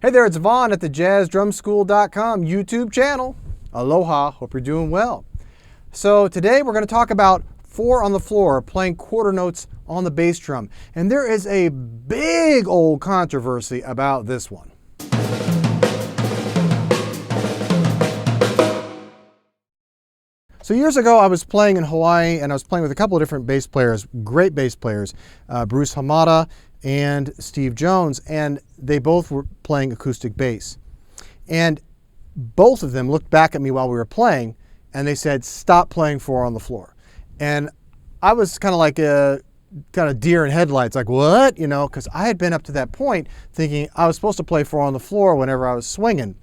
Hey there, it's Vaughn at the jazzdrumschool.com YouTube channel. Aloha, hope you're doing well. So today we're going to talk about 4 on the floor, playing quarter notes on the bass drum. And there is a big old controversy about this one. So years ago I was playing in Hawaii and I was playing with a couple of different bass players, great bass players, Bruce Hamada and Steve Jones, and they both were playing acoustic bass. And both of them looked back at me while we were playing and they said, stop playing 4 on the floor. And I was kind of like a deer in headlights, like what? You know, because I had been up to that point thinking I was supposed to play 4 on the floor whenever I was swinging.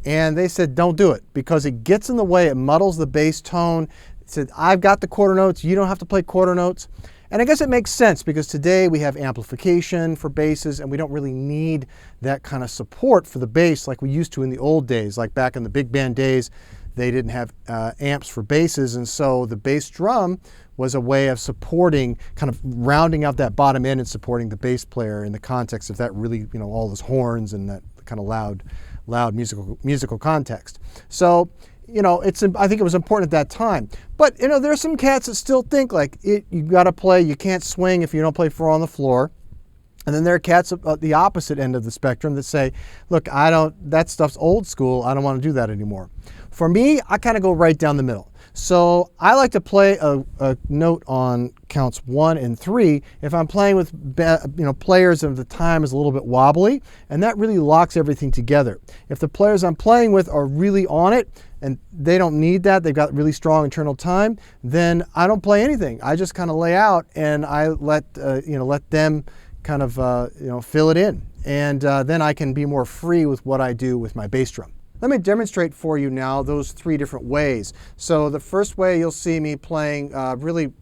And they said, don't do it because it gets in the way, it muddles the bass tone. It said, I've got the quarter notes, you don't have to play quarter notes. And I guess it makes sense because today we have amplification for basses and we don't really need that kind of support for the bass like we used to in the old days. Like back in the big band days, they didn't have amps for basses, and so the bass drum was a way of supporting, kind of rounding out that bottom end and supporting the bass player in the context of that really, you know, all those horns and that kind of loud musical context. So, you know, I think it was important at that time. But, you know, there's some cats that still think like you got to play, you can't swing if you don't play 4 on the floor. And then there are cats at the opposite end of the spectrum that say, look, that stuff's old school, I don't want to do that anymore. For me, I kind of go right down the middle. So I like to play a note on counts 1 and 3 if I'm playing with players of the time is a little bit wobbly, and that really locks everything together. If the players I'm playing with are really on it and they don't need that, they've got really strong internal time, then I don't play anything. I just kind of lay out and I let them kind of fill it in, and then I can be more free with what I do with my bass drum. Let me demonstrate for you now those 3 different ways. So the first way you'll see me playing, really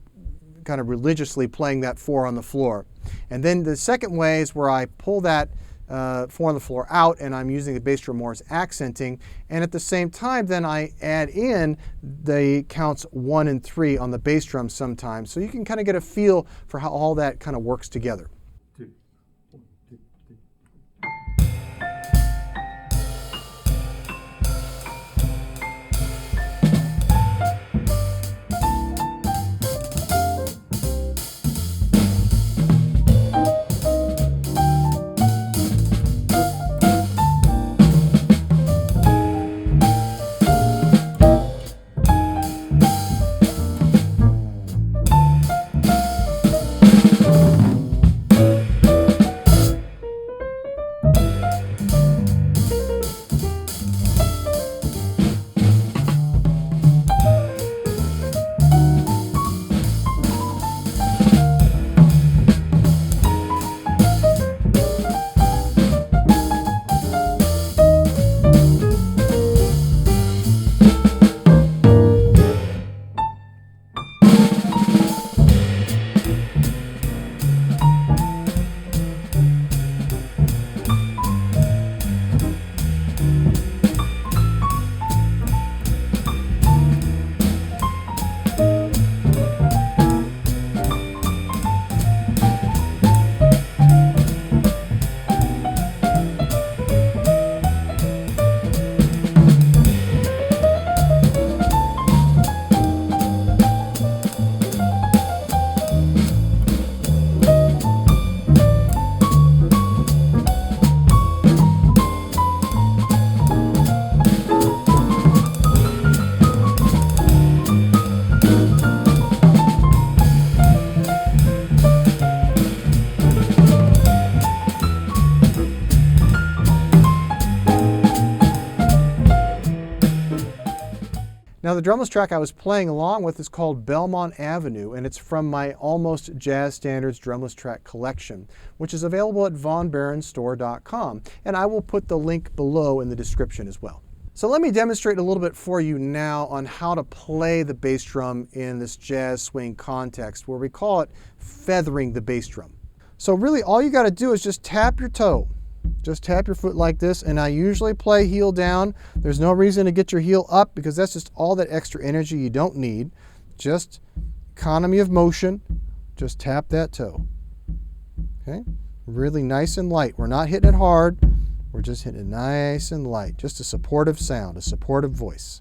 kind of religiously playing that 4 on the floor. And then the second way is where I pull that 4 on the floor out and I'm using the bass drum more as accenting. And at the same time then I add in the counts 1 and 3 on the bass drum sometimes. So you can kind of get a feel for how all that kind of works together. Now the Drumless track I was playing along with is called Belmont Avenue, and it's from my Almost Jazz Standards Drumless track collection, which is available at vaughnbaronstore.com, and I will put the link below in the description as well. So let me demonstrate a little bit for you now on how to play the bass drum in this jazz swing context, where we call it feathering the bass drum. So really all you got to do is just tap your toe. Just tap your foot like this, and I usually play heel down. There's no reason to get your heel up because that's just all that extra energy you don't need. Just economy of motion. Just tap that toe. Okay? Really nice and light. We're not hitting it hard. We're just hitting it nice and light, just a supportive sound, a supportive voice.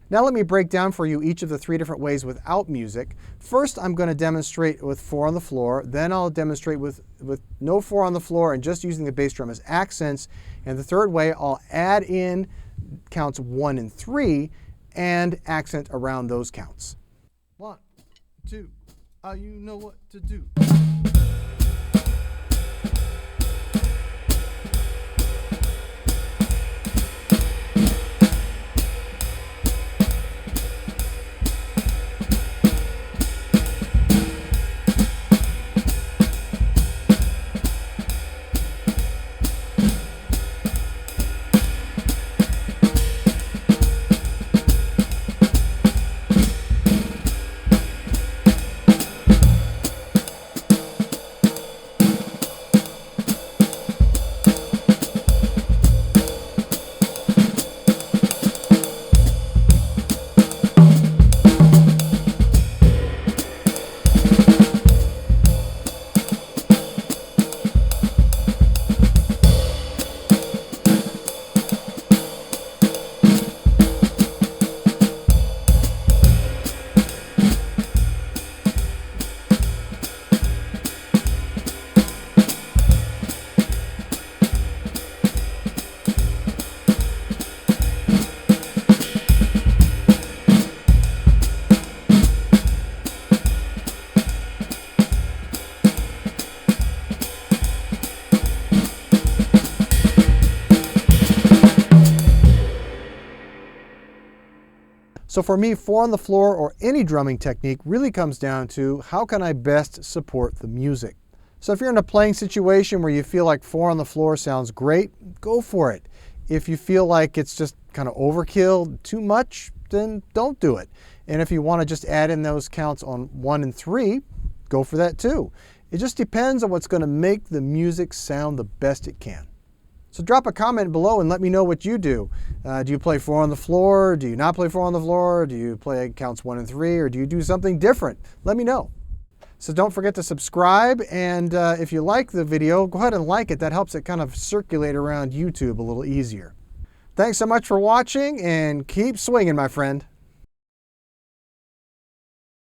Now let me break down for you each of the 3 different ways without music. First, I'm going to demonstrate with 4 on the floor. Then I'll demonstrate with no 4 on the floor and just using the bass drum as accents. And the third way, I'll add in counts 1 and 3 and accent around those counts. 1, 2, you know what to do. So for me, 4 on the floor or any drumming technique really comes down to how can I best support the music. So if you're in a playing situation where you feel like 4 on the floor sounds great, go for it. If you feel like it's just kind of overkill, too much, then don't do it. And if you want to just add in those counts on 1 and 3, go for that too. It just depends on what's going to make the music sound the best it can. So drop a comment below and let me know what you do. Do you play 4 on the floor? Do you not play 4 on the floor? Do you play counts 1 and 3? Or do you do something different? Let me know. So don't forget to subscribe, and if you like the video, go ahead and like it. That helps it kind of circulate around YouTube a little easier. Thanks so much for watching, and keep swinging, my friend.